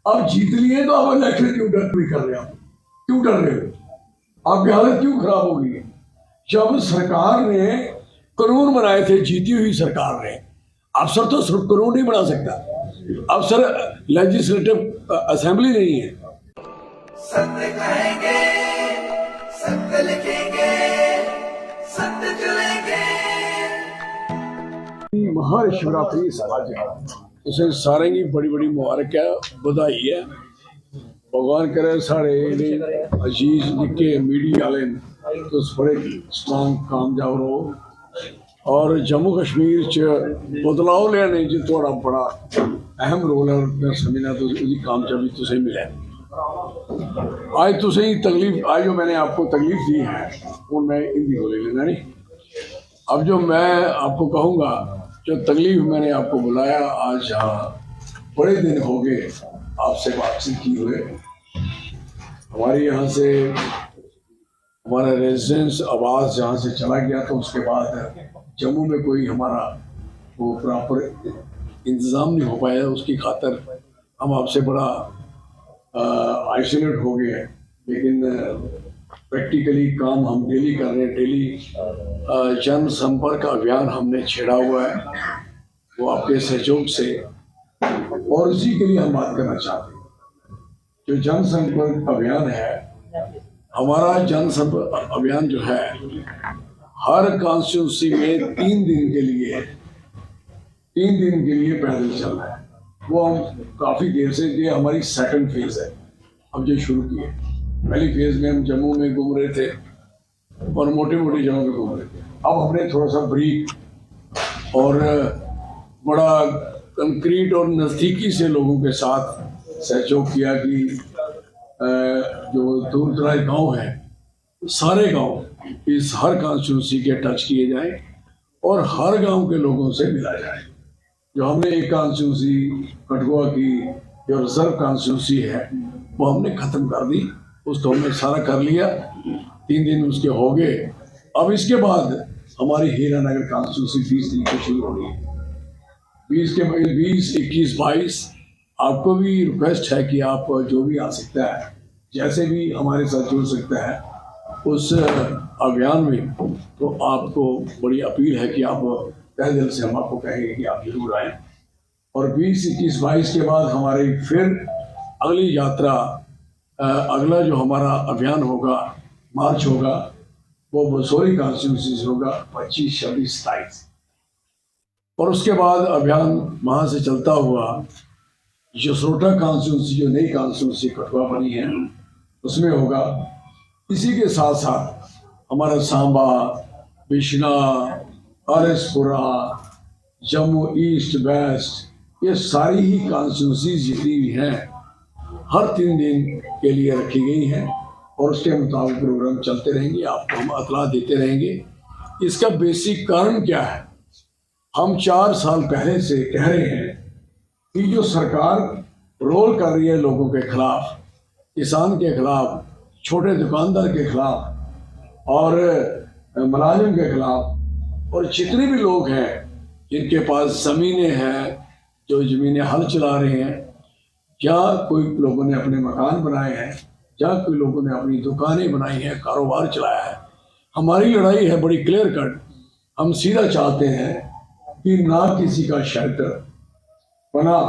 अब जीत लिए तो अब इलेक्शन क्यों कर रहे हो? क्यों डर रहे हो? आपकी हालत क्यों खराब हो गई है? जब सरकार ने कानून बनाए थे, जीती हुई सरकार ने, अफसर तो सिर्फ कानून नहीं बना सकता, अफसर लेजिस्लेटिव असेंबली नहीं है। सत्य कहेंगे, सत्य लिखेंगे, सत्य चलेंगे। महाशिवरात्रि समाज उसे सारे की बड़ी बड़ी मुबारक है, बधाई है। भगवान करे साढ़े अजीज निके मीडिया वाले तो बड़े स्ट्रांग कामयाब रहो और जम्मू कश्मीर च बदलाव लेने च थोड़ा बड़ा अहम रोल है और मैं समझना तो उसकी कामयाबी तुझे मिले। आज तुझे तकलीफ, आज जो मैंने आपको तकलीफ दी है वो मैं हिंदी को ले लेना नहीं। अब जो मैं आपको कहूँगा, जो तकलीफ मैंने आपको बुलाया आज, यहाँ बड़े दिन हो गए आपसे बातचीत की हुए। हमारे यहाँ से हमारा रेजिडेंस आवास जहाँ से चला गया तो उसके बाद जम्मू में कोई हमारा वो प्रॉपर इंतज़ाम नहीं हो पाया, उसकी खातर हम आपसे बड़ा आइसोलेट हो गए हैं। लेकिन प्रैक्टिकली काम हम डेली कर रहे हैं। डेली जन संपर्क अभियान हमने छेड़ा हुआ है, वो आपके सहयोग से, और उसी के लिए हम बात करना चाहते हैं। जो जन संपर्क अभियान है, हमारा जन संपर्क अभियान जो है हर कॉन्स्टिट्यूंसी में 3 दिन के लिए पैदल चल रहा है। वो हम काफ़ी देर से, ये हमारी सेकंड फेज है, अब जो शुरू की है। पहली फेज में हम जम्मू में घूम रहे थे और मोटी मोटी जगहों पे घूम रहे थे। अब हमने थोड़ा सा ब्रीक और बड़ा कंक्रीट और नज़दीकी से लोगों के साथ सहयोग किया कि जो दूर दराज गाँव हैं, सारे गांव इस हर कॉन्स्टिट्यूंसी के टच किए जाएं और हर गांव के लोगों से मिला जाए। जो हमने एक कॉन्स्टिट्यूंसी कठुआ की जो रिजर्व कॉन्स्टिट्यूंसी है वो हमने ख़त्म कर दी, उसको हमने सारा कर लिया। 3 दिन उसके हो गए। अब इसके बाद हमारी हीरानगर कॉन्स्टिट्यूंसी 20 दिन को शुरू हो रही है। 20, 21, 22 आपको भी रिक्वेस्ट है कि आप जो भी आ सकता है, जैसे भी हमारे साथ जुड़ सकता है उस अभियान में, तो आपको बड़ी अपील है कि आप तहे दिल से हम आपको कहेंगे कि आप जरूर आएँ। और 20, 21, 22 के बाद हमारी फिर अगली यात्रा, अगला जो हमारा अभियान होगा, मार्च होगा, वो बसोरी कॉन्स्टिट्यूंसी से होगा 25, 26, 27। और उसके बाद अभियान वहाँ से चलता हुआ जसरोटा कॉन्स्टिट्यूंसी, जो नई कॉन्स्टिट्यूंसी कठुआ बनी है, उसमें होगा। इसी के साथ साथ हमारा सांबा, बिशना, आरएसपुरा, जम्मू ईस्ट वेस्ट, ये सारी ही कॉन्स्टिट्यूंसी जितनी भी हैं हर 3 दिन के लिए रखी गई हैं और उसके मुताबिक प्रोग्राम चलते रहेंगे, आपको हम इत्तला देते रहेंगे। इसका बेसिक कारण क्या है? हम 4 साल पहले से कह रहे हैं कि जो सरकार रोल कर रही है लोगों के खिलाफ, किसान के खिलाफ, छोटे दुकानदार के खिलाफ और मुलाजिम के खिलाफ, और जितने भी लोग हैं जिनके पास ज़मीनें हैं, जो ज़मीनें हल चला रहे हैं, या कोई लोगों ने अपने मकान बनाए हैं, या कोई लोगों ने अपनी दुकानें बनाई हैं, कारोबार चलाया है। हमारी लड़ाई है बड़ी क्लियर कट। हम सीधा चाहते हैं कि ना किसी का शेल्टर बना,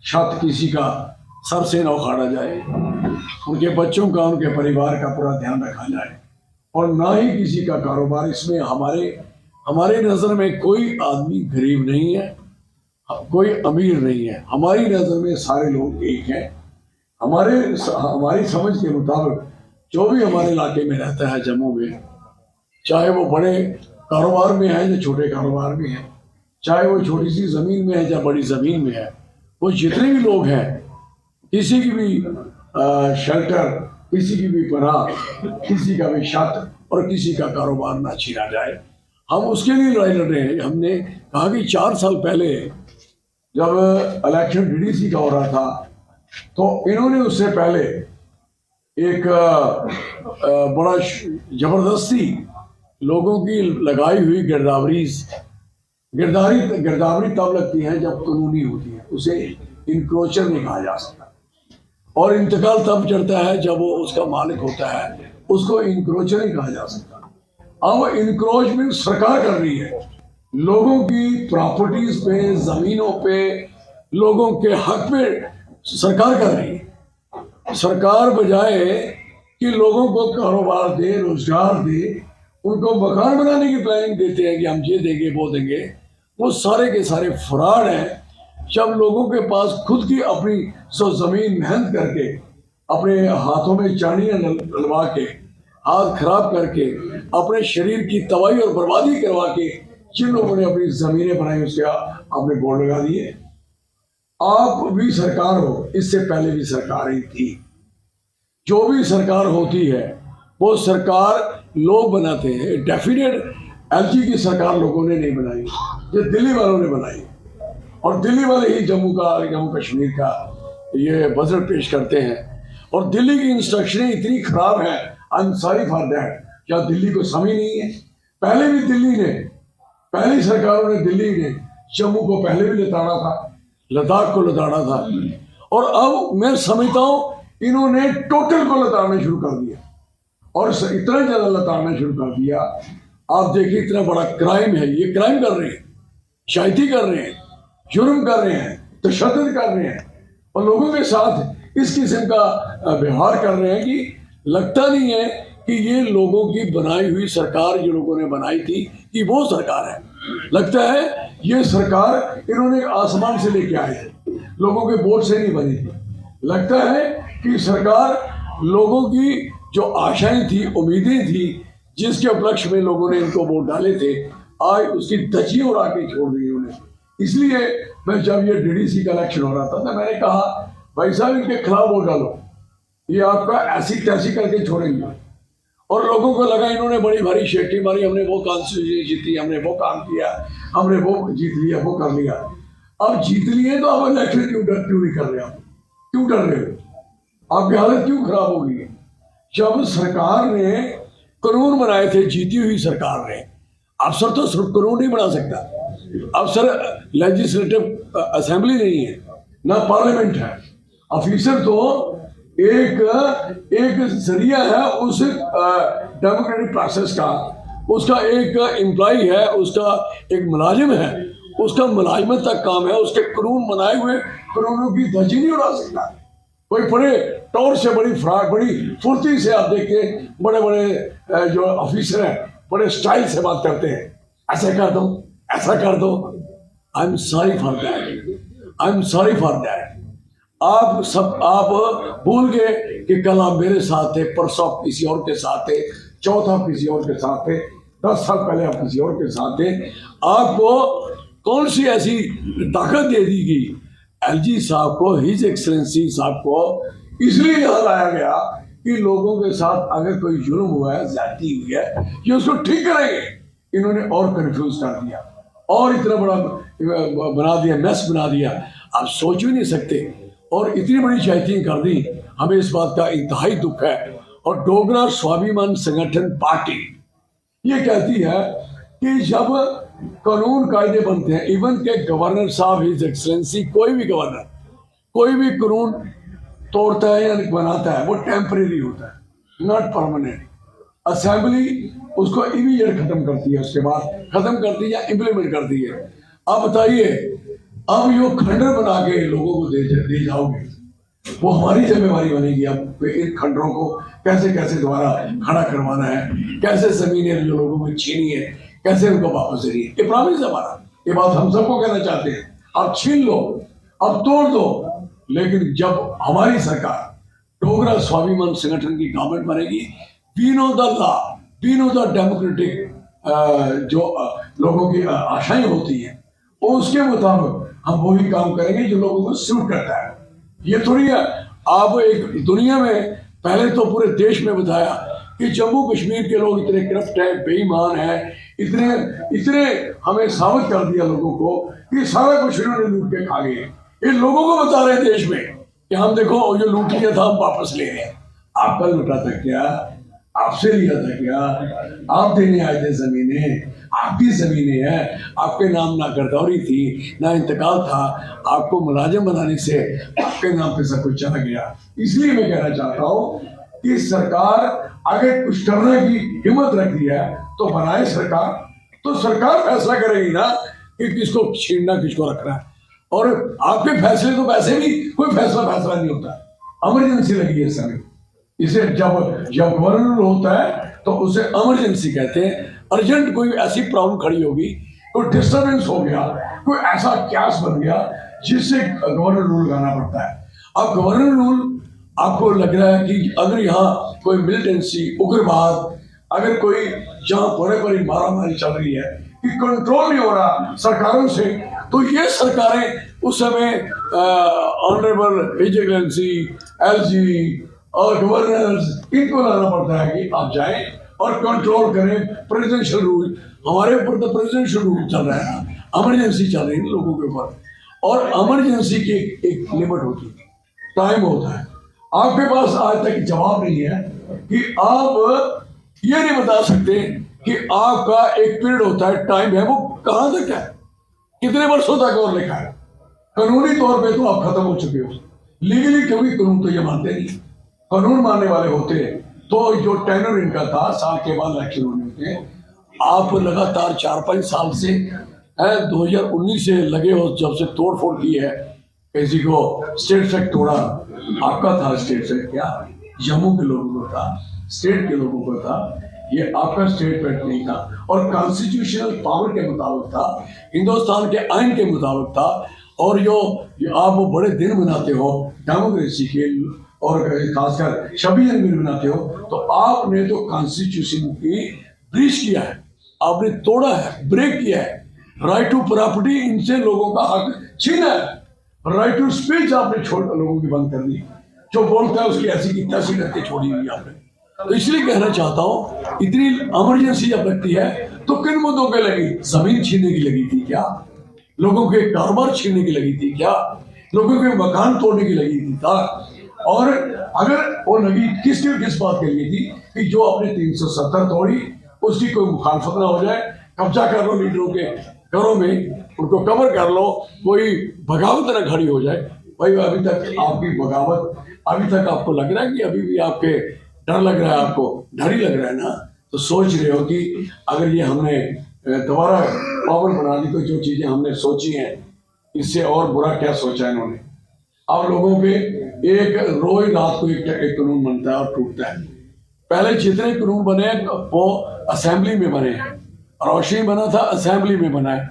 छत किसी का सर से ना उखाड़ा जाए, उनके बच्चों का, उनके परिवार का पूरा ध्यान रखा जाए, और ना ही किसी का कारोबार। इसमें हमारे नज़र में कोई आदमी गरीब नहीं है, कोई अमीर नहीं है। हमारी नज़र में सारे लोग एक हैं। हमारी समझ के मुताबिक जो भी हमारे इलाके में रहता है जम्मू में, चाहे वो बड़े कारोबार में है या छोटे कारोबार में है, चाहे वो छोटी सी ज़मीन में है या बड़ी ज़मीन में है, वो जितने भी लोग हैं, किसी की भी शेल्टर, किसी की भी पनाह, किसी का भी छत और किसी का कारोबार ना छीना जाए। हम उसके लिए लड़ाई लड़ रहे हैं। हमने कहा कि 4 साल पहले जब इलेक्शन डीडीसी का हो रहा था तो इन्होंने उससे पहले एक बड़ा जबरदस्ती लोगों की लगाई हुई गिरदावरी तब लगती है जब कानूनी होती है, उसे इंक्रोचर नहीं कहा जा सकता। और इंतकाल तब चढ़ता है जब वो उसका मालिक होता है, उसको इंक्रोचर नहीं कहा जा सकता। अब इंक्रोचमेंट सरकार कर रही है, लोगों की प्रॉपर्टीज पे, जमीनों पे, लोगों के हक पे सरकार कर रही है। सरकार बजाय कि लोगों को कारोबार दे, रोजगार दे, उनको मकान बनाने की प्लानिंग देते हैं कि हम ये देंगे वो देंगे, वो सारे के सारे फ्रॉड हैं। जब लोगों के पास खुद की अपनी जमीन मेहनत करके, अपने हाथों में चांदियां डलवा के, हाथ खराब करके, अपने शरीर की तबाही और बर्बादी करवा के जिन लोगों ने अपनी जमीनें बनाई, उसके आपने बोर्ड लगा दिए। आप भी सरकार हो, इससे पहले भी सरकार ही थी। जो भी सरकार होती है वो सरकार लोग बनाते हैं। डेफिनेट एलजी की सरकार लोगों ने नहीं बनाई, ये दिल्ली वालों ने बनाई, और दिल्ली वाले ही जम्मू कश्मीर का ये बजट पेश करते हैं। और दिल्ली की इंस्ट्रक्शनें इतनी खराब है, I am sorry for that. क्या दिल्ली को समझ नहीं है? पहले भी दिल्ली ने, पहली सरकारों ने, दिल्ली ने जम्मू को पहले भी लताड़ा था, लद्दाख को लताड़ा था, और अब मैं समझता हूं इन्होंने टोटल को लताड़ना शुरू कर दिया, और इतना ज्यादा लताड़ना शुरू कर दिया। आप देखिए, इतना बड़ा क्राइम है, ये क्राइम कर रहे हैं, शायती कर रहे हैं, जुर्म कर रहे हैं, तशद्दुद कर रहे हैं, और लोगों के साथ इस किस्म का व्यवहार कर रहे हैं कि लगता नहीं है कि ये लोगों की बनाई हुई सरकार, जो लोगों ने बनाई थी, कि वो सरकार है। लगता है ये सरकार इन्होंने आसमान से लेके आए थे, लोगों के वोट से नहीं बनी थी। लगता है कि सरकार लोगों की जो आशाएं थी, उम्मीदें थी, जिसके उपलक्ष्य में लोगों ने इनको वोट डाले थे, आज उसकी धज्जियां उड़ा के छोड़ दी उन्होंने। इसलिए मैं जब ये डीडीसी का इलेक्शन हो रहा था तो मैंने कहा, भाई साहब इनके खिलाफ वोट डालो, ये आपका ऐसी तैसी करके छोड़ेंगे। और लोगों को लगा इन्होंने बड़ी भारी शेटी मारी, हमने वो कॉन्स्टिट्यूंसी जीती, हमने वो काम किया, हमने वो जीत लिया, वो कर लिया। अब जीत लिए तो अब इलेक्शन क्यों नहीं कर रहे? आप क्यों डर रहे हो? आपकी हालत क्यों खराब होगी? जब सरकार ने कानून बनाए थे, जीती हुई सरकार ने, अफसर तो सिर्फ कानून नहीं बना सकता, अफसर लेजिस्लेटिव असेंबली नहीं है, ना पार्लियामेंट है। ऑफिसर तो एक जरिया है उस डेमोक्रेटिक प्रोसेस का, उसका एक एम्प्लॉय है, उसका एक मुलाजिम है, उसका मुलाजमत तक काम है, उसके कानून बनाए हुए कानूनों की धज्जी नहीं उड़ा सकता कोई। बड़े टौर से, बड़ी फ्राक, बड़ी फुर्ती से आप देखिए, बड़े बड़े जो ऑफिसर हैं बड़े स्टाइल से बात करते हैं, ऐसा कर दो, ऐसा कर दो। I am sorry for that, I am sorry for that. आप भूल गए कि कल आप मेरे साथ थे, परसों आप किसी और के साथ थे, चौथा किसी और के साथ थे, 10 साल पहले आप किसी और के साथ थे। आपको कौन सी ऐसी ताकत दे दी गई? एलजी साहब को, हिज एक्सलेंसी साहब को इसलिए यहाँ लाया गया कि लोगों के साथ अगर कोई जुर्म हुआ है, ज्यादती हुई है, ये उसको ठीक करेंगे। इन्होंने और कंफ्यूज कर दिया, और इतना बड़ा बना दिया, मेस बना दिया, आप सोच भी नहीं सकते। और इतनी बड़ी शायती कर दी, हमें इस बात का इंतहाई दुख है। और डोगरा स्वाभिमान संगठन पार्टी ये कहती है कि जब कानून कायदे बनते हैं, इवन के गवर्नर साहब, हिज एक्सलेंसी, कोई भी गवर्नर कोई भी कानून तोड़ता है या बनाता है, वो टेम्परेरी होता है, नॉट परमानेंट। असेंबली उसको इमीडिएट खत्म करती है, उसके बाद खत्म करती है या इम्प्लीमेंट करती है। अब बताइए, अब यो खंडर बना के लोगों को दे जाओगे, वो हमारी जिम्मेवारी बनेगी। अब इन खंडरों को कैसे कैसे दोबारा खड़ा करवाना है, कैसे जमीनें जो लोगों को छीनी है, कैसे उनको वापस देनी है, ये प्रॉमिस है हमारा। ये बात हम सबको कहना चाहते हैं, अब छीन लो, अब तोड़ दो। लेकिन जब हमारी सरकार, डोगरा स्वाभिमान संगठन की गवर्नमेंट बनेगी, we know the law, we know the democratic जो लोगों की आशाएं होती हैं, उसके मुताबिक हम वही काम करेंगे जो लोगों को सूट करता है। ये थोड़ी है आप एक दुनिया में पहले तो पूरे देश में बताया कि जम्मू कश्मीर के लोग इतने करप्ट हैं, बेईमान हैं, इतने हमें साबित कर दिया लोगों को कि सारा कुछ इन्होंने लूट के खा गए। इन लोगों को बता रहे देश में कि हम देखो जो लूट लिया था हम वापस ले रहे हैं। आपका लूटा था क्या? आपसे लिया था क्या? आप देने आए थे जमीनें, आपकी जमीनें हैं, आपके नाम ना गिरदौरी थी ना इंतकाल था, आपको मुलाजिम बनाने से आपके नाम पे सब कुछ चला गया। इसलिए मैं कहना चाहता हूँ कि सरकार अगर कुछ करने की हिम्मत रखती है तो बनाए सरकार, तो सरकार फैसला करेगी ना कि किसको छीनना किसको रखना है। और आपके फैसले तो वैसे भी कोई फैसला नहीं होता, इमरजेंसी लगी है इस समय। इसे जब गवर्नर होता है तो उसे इमरजेंसी कहते हैं। अर्जेंट कोई ऐसी प्रॉब्लम खड़ी होगी, कोई डिस्टर्बेंस हो गया, कोई ऐसा क्यास बन गया जिससे गवर्नर रूल लगाना पड़ता है। अब गवर्नर रूल आपको लग रहा है कि अगर यहाँ कोई मिलिटेंसी, उग्रवाद, अगर कोई जहाँ बड़ी मारामारी चल रही है कि कंट्रोल नहीं हो रहा सरकारों से, तो ये सरकारें उस समय ऑनरेबल विजिलेंसी, एलजी और गवर्नर्स, इनको लाना पड़ता है कि आप जाएं और कंट्रोल करें प्रेसिडेंशियल रूल। हमारे ऊपर तो प्रेसिडेंशियल रूल चल रहा है ना, इमरजेंसी चल रही है लोगों के ऊपर, और इमरजेंसी की एक लिमिट होती है, टाइम होता है। आपके पास आज तक जवाब नहीं है कि आप ये नहीं बता सकते कि आपका एक पीरियड होता है, टाइम है, वो कहां तक है, कितने वर्षों तक और लिखा है। कानूनी तौर पे तो आप खत्म हो चुके हो, लीगली क्योंकि कानून तो ये मानते नहीं। कानून मानने वाले होते तो जो टेनर इनका था, साल के बाद इलेक्शन होने होते, आप लगातार 4-5 साल से 2019 से लगे हो, जब से तोड़ फोड़ की है, किसी को स्टेट से तोड़ा, आपका था स्टेट से क्या, जम्मू के लोगों को था, स्टेट के लोगों को था, ये आपका स्टेटमेंट नहीं था और कॉन्स्टिट्यूशनल पावर के मुताबिक था, हिंदुस्तान के आइन के मुताबिक था। और जो आप वो बड़े दिन मनाते हो डेमोक्रेसी के और खासकर 26 जनवरी मनाते हो, तो आपने तो कॉन्स्टिट्यूशन की ब्रीच किया है, आपने तोड़ा है, ब्रेक किया है। राइट टू प्रॉपर्टी, इनसे लोगों का हक छीना है। राइट टू स्पीच आपने छोड़ लोगों की बंद कर दी, जो बोलता है उसकी ऐसी की तैसी करके छोड़ी हुई आपने। तो इसलिए कहना चाहता हूं, इतनी इमरजेंसी जब लगती है तो किन मुद्दों पे लगी? जमीन छीनने की लगी थी क्या? लोगों के कारोबार छीनने की लगी थी क्या? लोगों के मकान तोड़ने की लगी थी था? और अगर वो लगी किस बात के लिए थी कि जो अपने 370 तोड़ी उसकी कोई मुखालफत ना हो जाए, कब्जा कर लो लीडरों के घरों में, उनको कवर कर लो, कोई बगावत ना खड़ी हो जाए। भाई अभी तक आपकी बगावत, अभी तक आपको लग रहा है कि अभी भी आपके डर लग रहा है, आपको डर ही लग रहा है ना, तो सोच रहे हो कि अगर ये हमने दोबारा पावर बना दी तो जो चीजें हमने सोची हैं इससे और बुरा क्या सोचा है इन्होंने। अब लोगों पे एक रोज रात को एक कानून बनता है और टूटता है। पहले जितने कानून बने वो असेंबली में बने, रोशनी बना था असेंबली में बना है,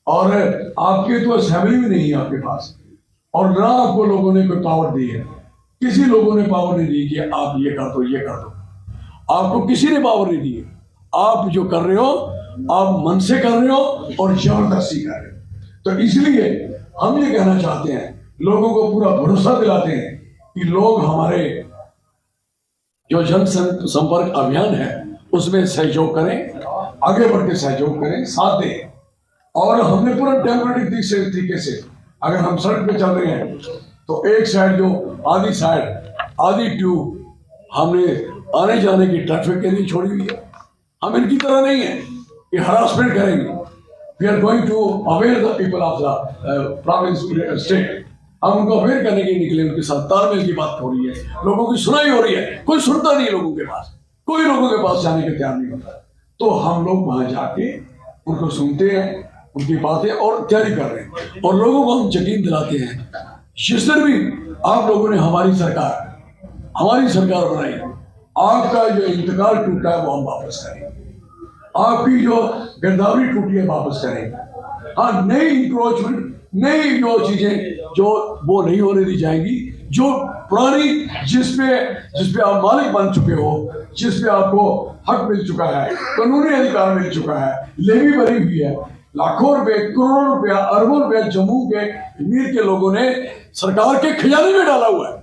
और आपके तो असेंबली में नहीं है आपके पास, और ना आपको लोगों ने कोई पावर दी है। किसी लोगों ने पावर नहीं दी कि आप ये कर दो, ये कर दो, आपको किसी ने पावर नहीं दी। आप जो कर रहे हो आप मन से कर रहे हो और जबरदस्ती कर रहे हो। तो इसलिए हम ये कहना चाहते हैं, लोगों को पूरा भरोसा दिलाते हैं कि लोग हमारे जो जन संपर्क अभियान है उसमें सहयोग करें, आगे बढ़ के सहयोग करें, साथ दें। और हमने पूरा डेमोक्रेटिक तरीके से, अगर हम सड़क पे चल रहे हैं तो एक साइड जो आधी ट्यूब हमने आने जाने की ट्रैफिक के लिए छोड़ी हुई है। हम इनकी तरह नहीं है कि हरासमेंट करेंगे। We are going to aware the people of the province state. हम उनको अवेयर करने के निकले, उनके साथ तालमेल की बात हो रही है, लोगों की सुनाई हो रही है। कोई सुनता नहीं लोगों के पास, कोई लोगों के पास जाने के तैयार नहीं होता। तो हम लोग वहां जाके उनको सुनते हैं, उनकी बातें और तैयारी कर रहे हैं, और लोगों को हम यकीन दिलाते हैं जिस दिन भी आप लोगों ने हमारी सरकार बनाई, आपका जो इंतकाल टूटा है वो हम वापस करेंगे, आपकी जो गिरदावरी टूटी है वापस करेंगे। हाँ, नई इंक्रोचमेंट, नई जो चीजें जो वो नहीं होने दी जाएंगी, जो पुरानी जिसपे आप मालिक बन चुके हो, जिसपे आपको हक मिल चुका है, कानूनी अधिकार मिल चुका है, लेवी भरी हुई है, लाखों रुपए, करोड़ों रुपया, अरबों रुपया जम्मू के अमीर के लोगों ने सरकार के खजाने में डाला हुआ है।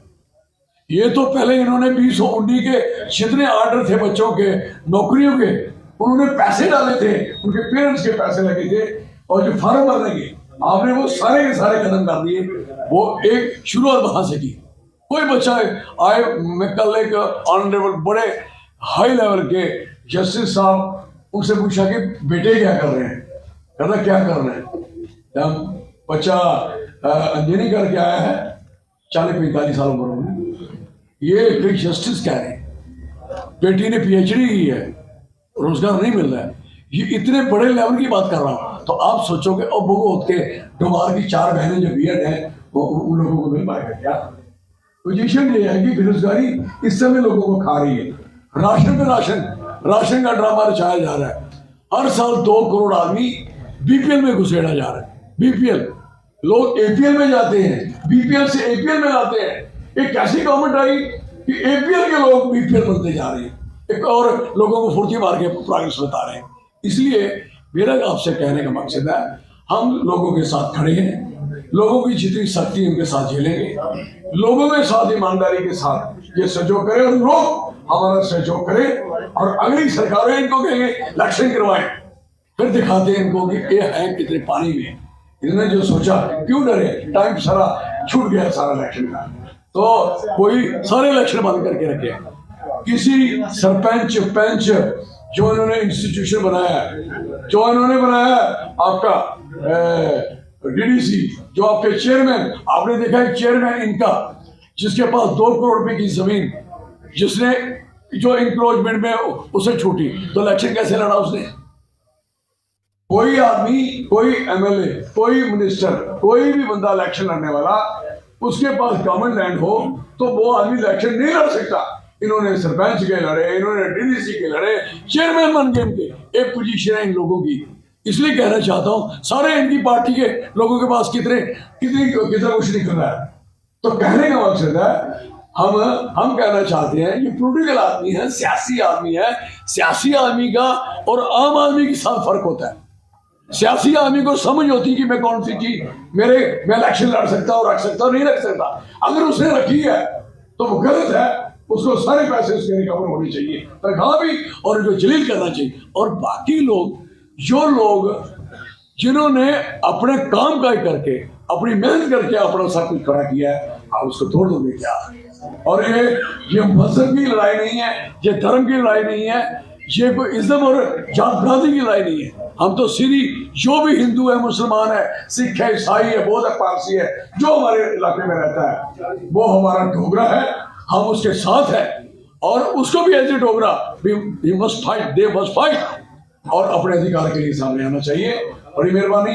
ये तो पहले इन्होंने 2019 के जितने ऑर्डर थे बच्चों के, नौकरियों के, उन्होंने पैसे डाले थे, उनके पेरेंट्स के पैसे लगे थे, और जो फार्म भरने के आपने वो सारे के सारे खत्म कर दिए। वो एक शुरुआत वहां से की। कोई बच्चा आए, मैं कल एक ऑनरेबल बड़े हाई लेवल के जस्टिस साहब उनसे पूछा कि बेटे क्या कर रहे हैं, कहता क्या कर रहे हैं, हम बच्चा इंजीनियरिंग करके आया है, 40-45 साल उम्र में, ये एक जस्टिस कह रहे हैं, बेटी ने पीएचडी की है, रोजगार नहीं मिल रहा है, ये इतने बड़े लेवल की बात कर रहा हूं। तो आप सोचोगे और भगवत के डोमार की 4 बहनें जो बीएड है वो उन लोगों को मिल पाएगा क्या? पोजीशन ये है कि बेरोजगारी इस समय लोगों को खा रही है, राशन पे राशन का ड्रामा रचाया जा रहा है। हर साल 2 करोड़ आदमी बीपीएल में घुसेड़ा जा रहा है। बीपीएल, लोग एपीएल में जाते हैं, बीपीएल से एपीएल में जाते हैं। एक ऐसी गवर्नमेंट आई कि एपीएल के लोग बीपीएल बनते जा रहे हैं, एक और लोगों को फुर्ती मार के प्रोग्रेस बता रहे हैं। इसलिए मेरा आपसे कहने का मकसद है, हम लोगों के साथ खड़े हैं, लोगों की जितनी शक्ति उनके साथ झेलेंगे, लोगों के साथ ईमानदारी के साथ ये सहयोग करें और लोग हमारा सहयोग करें। और अगली सरकारें इनको कहेंगे इलेक्शन करवाएं, फिर दिखाते हैं इनको कि ये है कितने पानी में। इन्होंने जो सोचा, क्यों डरे, टाइम सारा छूट गया सारा इलेक्शन का, तो कोई सारे इलेक्शन बंद करके रखे। किसी सरपंच पंच जो इन्होंने इंस्टीट्यूशन बनाया, जो इन्होंने बनाया आपका डीडीसी, जो आपके चेयरमैन, आपने देखा है चेयरमैन इनका, जिसके पास 2 करोड़ रुपए की जमीन, जिसने जो इंक्रोचमेंट में उसे छूटी, तो इलेक्शन कैसे लड़ा उसने? कोई आदमी, कोई एमएलए, कोई मिनिस्टर, कोई भी बंदा इलेक्शन लड़ने वाला, उसके पास गवर्नमेंट लैंड हो तो वो आदमी इलेक्शन नहीं लड़ सकता। इन्होंने सरपंच के लड़े, इन्होंने डीडीसी के लड़े, चेयरमैन बन गए इनके। एक पोजीशन है इन लोगों की। इसलिए कहना चाहता हूं, सारे इनकी पार्टी के लोगों के पास कितना कुछ निकल रहा है। तो कहने का मकसद है, हम कहना चाहते हैं, ये पॉलिटिकल आदमी है, सियासी आदमी है। सियासी आदमी का और आम आदमी के साथ फर्क होता है। सियासी आदमी को समझ होती है कि मैं कौन सी चीज मैं इलेक्शन लड़ सकता हूँ, रख सकता हूँ, नहीं रख सकता। अगर उसने रखी है तो वो गलत है, उसको सारे पैसे उसके रिकवर होने चाहिए, तनख्वाह भी, और उनको जलील करना चाहिए। और बाकी लोग, जो लोग जिन्होंने अपने काम काज करके, अपनी मेहनत करके अपना सब कुछ खड़ा किया है, आप उसको तोड़ दोगे क्या? और ये मजहब की लड़ाई नहीं है, ये धर्म की लड़ाई नहीं है, ये कोई इज्जत और जात बिरादरी की लड़ाई नहीं है। हम तो सीधी, जो भी हिंदू है, मुसलमान है, सिख है, ईसाई है, बौद्ध है, पारसी है, जो हमारे इलाके में रहता है वो हमारा डोगरा है, हम उसके साथ हैं। और उसको भी as a Dogra we must fight, they must fight, और अपने अधिकार के लिए सामने आना चाहिए। बड़ी मेहरबानी।